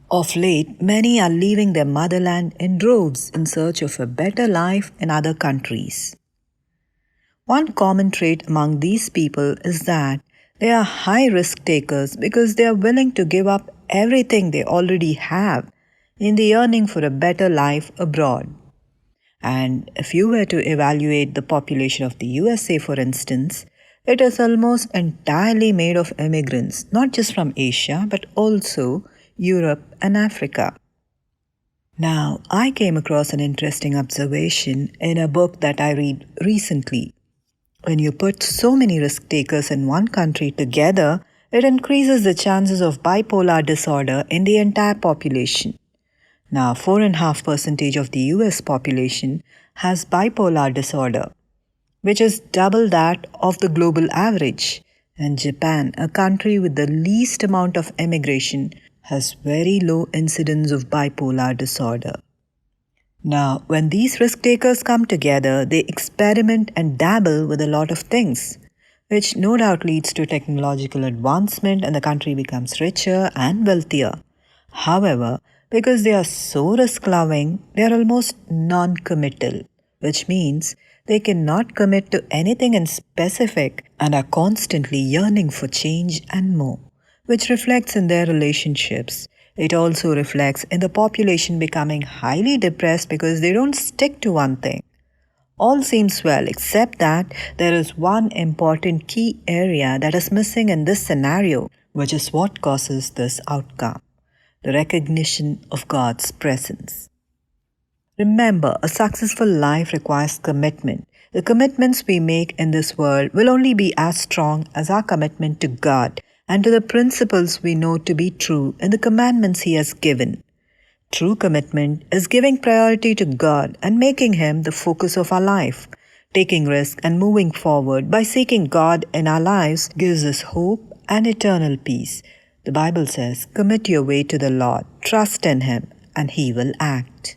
Of late, many are leaving their motherland in droves in search of a better life in other countries. One common trait among these people is that they are high risk takers because they are willing to give up everything they already have in the yearning for a better life abroad. And if you were to evaluate the population of the USA, for instance, it is almost entirely made of immigrants, not just from Asia, but also Europe and Africa. Now, I came across an interesting observation in a book that I read recently. When you put so many risk takers in one country together, it increases the chances of bipolar disorder in the entire population. Now, 4.5% of the US population has bipolar disorder, which is double that of the global average. And Japan, a country with the least amount of immigration, has very low incidence of bipolar disorder. Now, when these risk takers come together, they experiment and dabble with a lot of things, which no doubt leads to technological advancement and the country becomes richer and wealthier. However, because they are so risk loving, they are almost non committal, which means they cannot commit to anything in specific and are constantly yearning for change and more, which reflects in their relationships. It also reflects in the population becoming highly depressed because they don't stick to one thing. All seems well, except that there is one important key area that is missing in this scenario, which is what causes this outcome: the recognition of God's presence. Remember, a successful life requires commitment. The commitments we make in this world will only be as strong as our commitment to God and to the principles we know to be true in the commandments He has given. True commitment is giving priority to God and making Him the focus of our life. Taking risk and moving forward by seeking God in our lives gives us hope and eternal peace. The Bible says, "Commit your way to the Lord, trust in Him, and He will act."